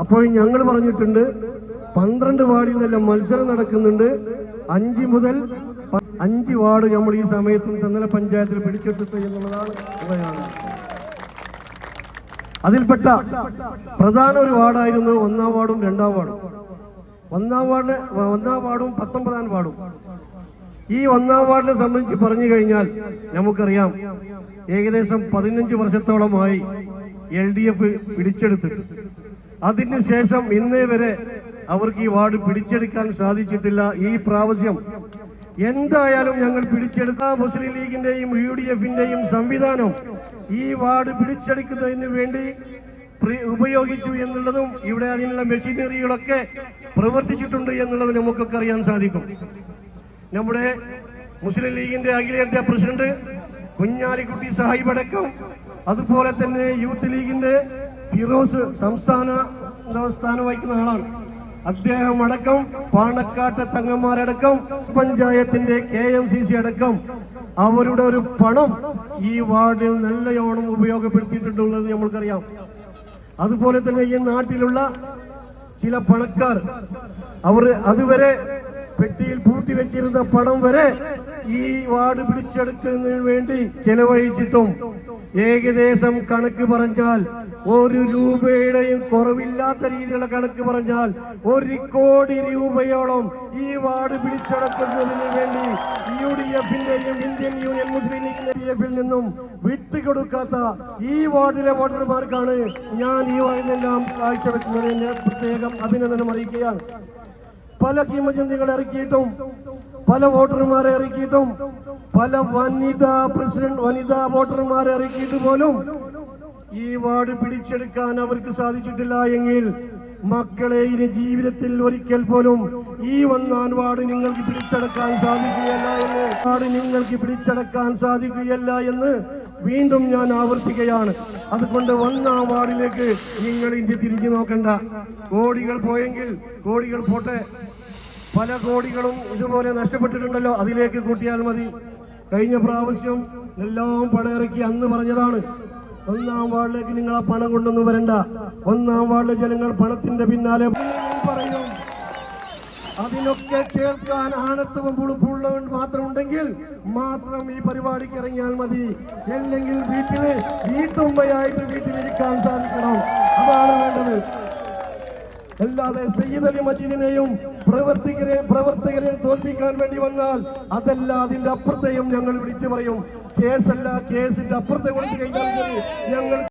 അപ്പോൾ ഞങ്ങൾ പറഞ്ഞിട്ടുണ്ട് 12 വാർഡിൽ നിന്നെല്ലാം മത്സരം നടക്കുന്നുണ്ട്. 5 മുതൽ 5 വാർഡ് നമ്മൾ ഈ സമയത്തും തെന്നല പഞ്ചായത്തിൽ പിടിച്ചെടുത്തു എന്നുള്ളതാണ് പറയാനുള്ളത്. അതിൽപ്പെട്ട പ്രധാന ഒരു വാർഡായിരുന്നു 1-ാം വാർഡും 2-ാം വാർഡും. 1-ാം വാർഡും 19-ാം വാർഡും. ഈ 1-ാം വാർഡിനെ സംബന്ധിച്ച് പറഞ്ഞു കഴിഞ്ഞാൽ നമുക്കറിയാം, ഏകദേശം 15 വർഷത്തോളമായി LDF പിടിച്ചെടുത്തിട്ട് അതിനുശേഷം ഇന്നേ വരെ അവർക്ക് ഈ വാർഡ് പിടിച്ചെടുക്കാൻ സാധിച്ചിട്ടില്ല. ഈ പ്രാവശ്യം എന്തായാലും ഞങ്ങൾ പിടിച്ചെടുക്കാം. മുസ്ലിം ലീഗിന്റെയും UDFന്റെയും സംവിധാനം ഈ വാർഡ് പിടിച്ചെടുക്കുന്നതിന് വേണ്ടി ഉപയോഗിച്ചു എന്നുള്ളതും ഇവിടെ അതിനുള്ള മെഷീനറികളൊക്കെ പ്രവർത്തിച്ചിട്ടുണ്ട് എന്നുള്ളത് നമുക്കൊക്കെ അറിയാൻ സാധിക്കും. നമ്മുടെ മുസ്ലിം ലീഗിന്റെ അഖിലേന്ത്യാ പ്രസിഡന്റ് കുഞ്ഞാലിക്കുട്ടി സാഹിബ് അടക്കം, അതുപോലെ തന്നെ യൂത്ത് ലീഗിന്റെ ഫിറോസ് സ്ഥാനം വഹിക്കുന്ന ആളാണ്, അദ്ദേഹം അടക്കം, പാണക്കാട്ടെ തങ്ങന്മാരടക്കം, പഞ്ചായത്തിന്റെ KMCC അടക്കം അവരുടെ ഒരു പണം ഈ വാർഡിൽ നല്ലയോണം ഉപയോഗപ്പെടുത്തിയിട്ടുള്ളത് നമ്മൾക്കറിയാം. അതുപോലെ തന്നെ ഈ നാട്ടിലുള്ള ചില പണക്കാർ അവർ അതുവരെ പെട്ടിയിൽ പൂട്ടിവെച്ചിരുന്ന പണം വരെ ഈ വാർഡ് പിടിച്ചെടുക്കുന്നതിന് വേണ്ടി ചെലവഴിച്ചിട്ടും ഏകദേശം കണക്ക് പറഞ്ഞാൽ 1 രൂപയുടെയും കുറവില്ലാത്ത രീതിയിലുള്ള കണക്ക് പറഞ്ഞാൽ 1 കോടി രൂപയോളം ഈ വാർഡ് പിടിച്ചെടുക്കുന്നതിന് വേണ്ടി UDFന്റെയും ഇന്ത്യൻ യൂണിയൻ മുസ്ലിം ലീഗിന്റെ DF-ൽ നിന്നും വിട്ടുകൊടുക്കാത്ത ഈ വാർഡിലെ വോട്ടർമാർക്കാണ് ഞാൻ ഈ വാർഡിനെല്ലാം കാഴ്ചവെക്കുന്നതിന് പ്രത്യേകം അഭിനന്ദനം അറിയിക്കുകയാണ്. പല കീമചന്തികളെ ഇറക്കിയിട്ടും, പല വോട്ടർമാരെ ഇറക്കിയിട്ടും, പല വനിതാ വോട്ടർമാരെ ഇറക്കിയിട്ട് പോലും ഈ വാർഡ് പിടിച്ചെടുക്കാൻ അവർക്ക് സാധിച്ചിട്ടില്ല എങ്കിൽ മക്കളെ ഇനി ജീവിതത്തിൽ ഒരിക്കൽ പോലും ഈ 1-ാം വാർഡ് നിങ്ങൾക്ക് പിടിച്ചെടുക്കാൻ സാധിക്കുകയല്ല എന്ന് വീണ്ടും ഞാൻ ആവർത്തിക്കുകയാണ്. അതുകൊണ്ട് 1-ാം വാർഡിലേക്ക് നിങ്ങൾ ഇനി തിരിഞ്ഞു നോക്കണ്ട. കോടികൾ പോയെങ്കിൽ കോടികൾ പോട്ടെ, പല കോടികളും ഇതുപോലെ നഷ്ടപ്പെട്ടിട്ടുണ്ടല്ലോ, അതിലേക്ക് കൂട്ടിയാൽ മതി. കഴിഞ്ഞ പ്രാവശ്യം എല്ലാം പണം ഇറക്കി അന്ന് പറഞ്ഞതാണ്, 1-ാം വാർഡിലേക്ക് നിങ്ങൾ ആ പണം കൊണ്ടൊന്നും വരണ്ട. 1-ാം വാർഡിലെ ജനങ്ങൾ പണത്തിന്റെ പിന്നാലെ പറയും. അതിനൊക്കെ കേൾക്കാൻ ആണത്വം പുളുപ്പുള്ളവൻ മാത്രം ഉണ്ടെങ്കിൽ മാത്രം ഈ പരിപാടിക്ക് ഇറങ്ങിയാൽ മതി. അല്ലെങ്കിൽ വീട്ടുമ്പയായിട്ട് വീട്ടിലിരിക്കാൻ സാധിക്കണം. അതാണ് വേണ്ടത്. അല്ലാതെ സയ്യിദ് അലി മജീദിനെയും പ്രവർത്തകരെ തോൽപ്പിക്കാൻ വേണ്ടി വന്നാൽ അതല്ല, അതിന്റെ അപ്പുറത്തെയും ഞങ്ങൾ വിളിച്ചു പറയും. കേസല്ല, കേസിന്റെ അപ്പുറത്തെ കൊടുത്തു കഴിഞ്ഞാൽ ശരി, ഞങ്ങൾ